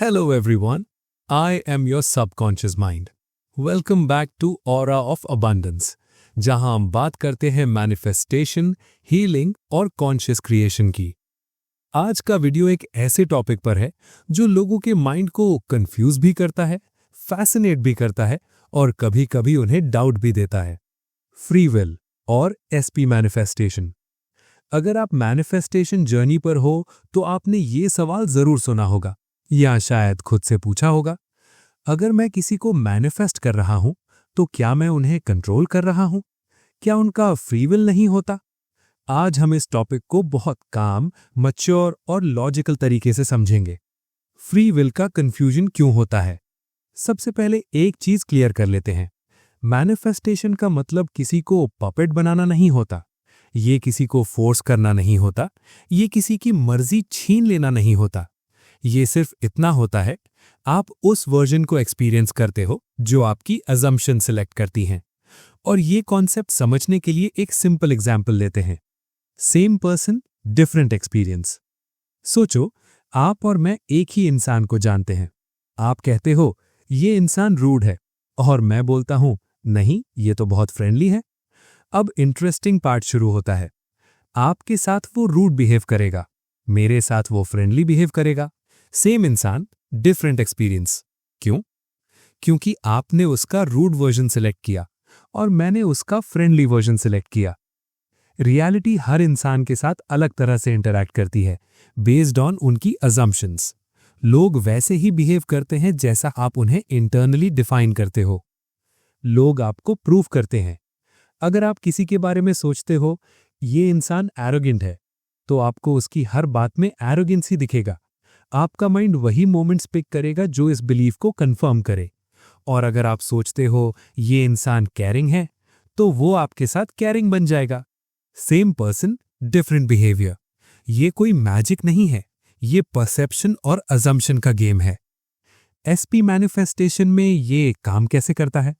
Hello everyone, I am your subconscious mind. Welcome back to Aura of Abundance, जहां हम बात करते हैं मैनिफेस्टेशन, हीलिंग और कॉन्शियस क्रिएशन की। आज का वीडियो एक ऐसे टॉपिक पर है जो लोगों के माइंड को कंफ्यूज भी करता है, फैसिनेट भी करता है और कभी-कभी उन्हें डाउट भी देता है। फ्री विल और एसपी मैनिफेस्टेशन। अगर आप मैनिफेस्टेशन जर्नी पर हो तो आपने ये सवाल जरूर सुना होगा या शायद खुद से पूछा होगा, अगर मैं किसी को मैनिफेस्ट कर रहा हूं तो क्या मैं उन्हें कंट्रोल कर रहा हूं? क्या उनका फ्री विल नहीं होता? आज हम इस टॉपिक को बहुत काम, मैच्योर और लॉजिकल तरीके से समझेंगे। फ्री विल का कंफ्यूजन क्यों होता है? सबसे पहले एक चीज क्लियर कर लेते हैं। मैनिफेस्टेशन का मतलब किसी को पपेट बनाना नहीं होता, ये किसी को फोर्स करना नहीं होता, ये किसी की मर्जी छीन लेना नहीं होता। ये सिर्फ इतना होता है, आप उस वर्जन को एक्सपीरियंस करते हो जो आपकी अजम्पशन सिलेक्ट करती हैं। और ये कॉन्सेप्ट समझने के लिए एक सिंपल एग्जाम्पल लेते हैं। Same person, different experience. सोचो, आप और मैं एक ही इंसान को जानते हैं। आप कहते हो ये इंसान रूड है और मैं बोलता हूं नहीं, ये तो बहुत फ्रेंडली है। अब इंटरेस्टिंग पार्ट शुरू होता है। आपके साथ वो रूड बिहेव करेगा, मेरे साथ वो फ्रेंडली बिहेव करेगा। सेम इंसान, डिफरेंट एक्सपीरियंस। क्यों? क्योंकि आपने उसका रूड वर्जन सिलेक्ट किया और मैंने उसका फ्रेंडली वर्जन सिलेक्ट किया। रियलिटी हर इंसान के साथ अलग तरह से इंटरैक्ट करती है बेस्ड ऑन उनकी अजम्पशंस। लोग वैसे ही बिहेव करते हैं जैसा आप उन्हें इंटरनली डिफाइन करते हो। लोग आपको प्रूव करते हैं। अगर आप किसी के बारे में सोचते हो ये इंसान एरोगेंट है, तो आपको उसकी हर बात में एरोगेंस ही दिखेगा। आपका माइंड वही मोमेंट्स पिक करेगा जो इस बिलीफ को कंफर्म करे। और अगर आप सोचते हो ये इंसान केयरिंग है, तो वो आपके साथ केयरिंग बन जाएगा। Same person, different behaviour. ये कोई मैजिक नहीं है, ये परसेप्शन और अजम्पशन का गेम है। एसपी मैनिफेस्टेशन में ये काम कैसे करता है?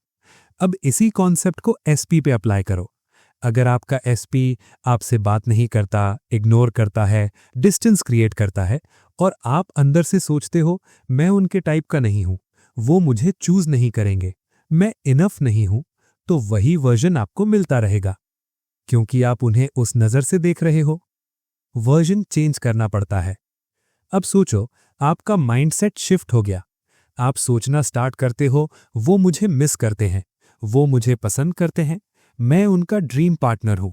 अब इसी कॉन्सेप्ट को एसपी पे अप्लाई करो। अगर आपका एसपी आपसे बात नहीं करता, इग्नोर करता है, डिस्टेंस क्रिएट करता है और आप अंदर से सोचते हो मैं उनके टाइप का नहीं हूं, वो मुझे चूज नहीं करेंगे, मैं इनफ नहीं हूं, तो वही वर्जन आपको मिलता रहेगा क्योंकि आप उन्हें उस नजर से देख रहे हो। वर्जन चेंज करना पड़ता है। अब सोचो, आपका माइंडसेट शिफ्ट हो गया। आप सोचना स्टार्ट करते हो वो मुझे मिस करते हैं, वो मुझे पसंद करते हैं, मैं उनका ड्रीम पार्टनर हूं।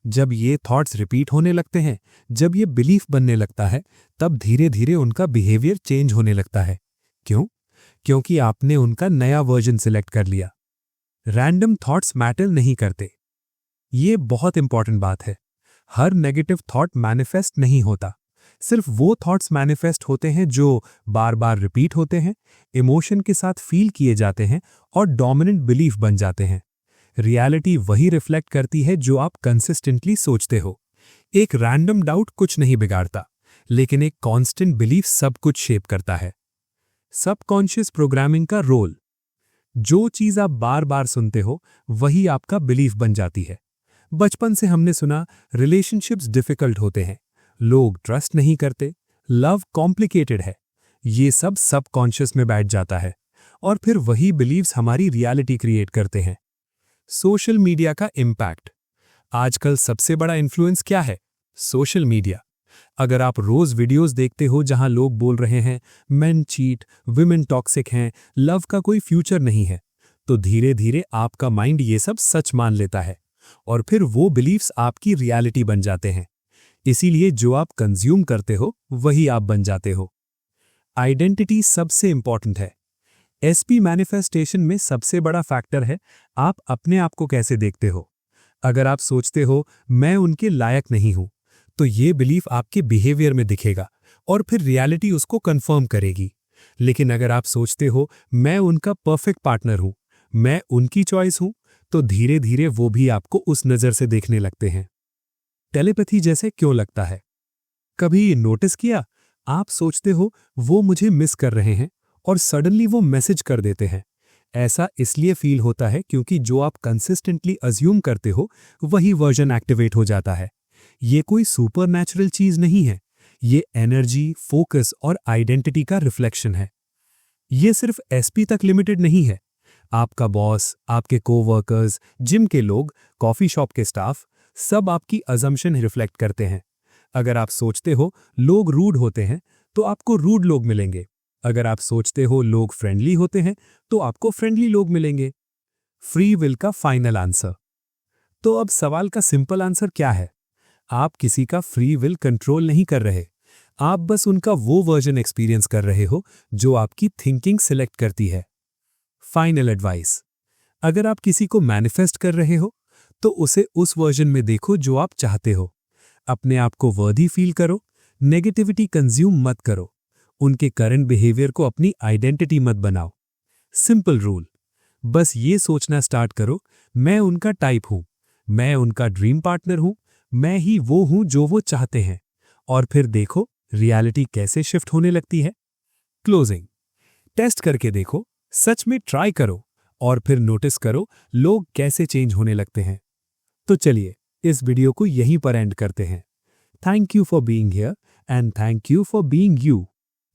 जब ये थॉट्स रिपीट होने लगते हैं, जब ये बिलीफ बनने लगता है, तब धीरे धीरे उनका बिहेवियर चेंज होने लगता है। क्यों? क्योंकि आपने उनका नया वर्जन सिलेक्ट कर लिया। रैंडम थॉट्स मैटर नहीं करते। ये बहुत इंपॉर्टेंट बात है। हर नेगेटिव थॉट मैनिफेस्ट नहीं होता। सिर्फ वो थॉट्स मैनिफेस्ट होते हैं जो बार बार रिपीट होते हैं, इमोशन के साथ फील किए जाते हैं और डोमिनेंट बिलीफ बन जाते हैं। रियलिटी वही रिफ्लेक्ट करती है जो आप कंसिस्टेंटली सोचते हो। एक रैंडम डाउट कुछ नहीं बिगाड़ता, लेकिन एक कांस्टेंट बिलीफ सब कुछ शेप करता है। सबकॉन्शियस प्रोग्रामिंग का रोल। जो चीज आप बार बार सुनते हो वही आपका बिलीफ बन जाती है। बचपन से हमने सुना रिलेशनशिप्स डिफिकल्ट होते हैं, लोग ट्रस्ट नहीं करते, लव कॉम्प्लिकेटेड है। ये सब सबकॉन्शियस में बैठ जाता है और फिर वही बिलीव्स हमारी रियलिटी क्रिएट करते हैं। सोशल मीडिया का इम्पैक्ट। आजकल सबसे बड़ा इन्फ्लुएंस क्या है? Social media. अगर आप रोज वीडियोस देखते हो जहां लोग बोल रहे हैं मेन चीट, विमेन टॉक्सिक हैं, लव का कोई फ्यूचर नहीं है, तो धीरे धीरे आपका माइंड ये सब सच मान लेता है और फिर वो बिलीव्स आपकी रियलिटी बन जाते हैं। इसीलिए जो आप कंज्यूम करते हो वही आप बन जाते हो। आइडेंटिटी सबसे इंपॉर्टेंट है। एसपी मैनिफेस्टेशन में सबसे बड़ा फैक्टर है आप अपने आप को कैसे देखते हो। अगर आप सोचते हो मैं उनके लायक नहीं हूं, तो ये बिलीफ आपके बिहेवियर में दिखेगा और फिर रियलिटी उसको कंफर्म करेगी। लेकिन अगर आप सोचते हो मैं उनका परफेक्ट पार्टनर हूं, मैं उनकी चॉइस हूं, तो धीरे धीरे वो भी आपको उस नजर से देखने लगते हैं। टेलीपैथी जैसे क्यों लगता है? कभी नोटिस किया, आप सोचते हो वो मुझे मिस कर रहे हैं और सडनली वो मैसेज कर देते हैं। ऐसा इसलिए फील होता है क्योंकि जो आप कंसिस्टेंटली अज्यूम करते हो वही वर्जन एक्टिवेट हो जाता है। ये कोई सुपरनैचुरल चीज नहीं है, ये एनर्जी, फोकस और आइडेंटिटी का रिफ्लेक्शन है। ये सिर्फ एसपी तक लिमिटेड नहीं है। आपका बॉस, आपके कोवर्कर्स, जिम के लोग, कॉफी शॉप के स्टाफ, सब आपकी अजम्पशन रिफ्लेक्ट करते हैं। अगर आप सोचते हो लोग रूड होते हैं, तो आपको रूड लोग मिलेंगे। अगर आप सोचते हो लोग फ्रेंडली होते हैं, तो आपको फ्रेंडली लोग मिलेंगे। फ्री विल का फाइनल आंसर। तो अब सवाल का सिंपल आंसर क्या है? आप किसी का फ्री विल कंट्रोल नहीं कर रहे। आप बस उनका वो वर्जन एक्सपीरियंस कर रहे हो जो आपकी थिंकिंग सिलेक्ट करती है। Final advice. अगर आप किसी को मैनिफेस्ट कर रहे हो, तो उसे उस वर्जन में देखो जो आप चाहते हो। अपने आप को वर्दी फील करो, नेगेटिविटी कंज्यूम मत करो। उनके करंट बिहेवियर को अपनी आइडेंटिटी मत बनाओ। सिंपल रूल, बस ये सोचना स्टार्ट करो, मैं उनका टाइप हूं, मैं उनका ड्रीम पार्टनर हूं, मैं ही वो हूं जो वो चाहते हैं। और फिर देखो रियलिटी कैसे शिफ्ट होने लगती है। क्लोजिंग, टेस्ट करके देखो, सच में ट्राई करो और फिर नोटिस करो लोग कैसे चेंज होने लगते हैं। तो चलिए इस वीडियो को यहीं पर एंड करते हैं। Thank you for being here and thank you for being you.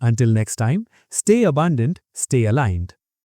Until next time, stay abundant, stay aligned.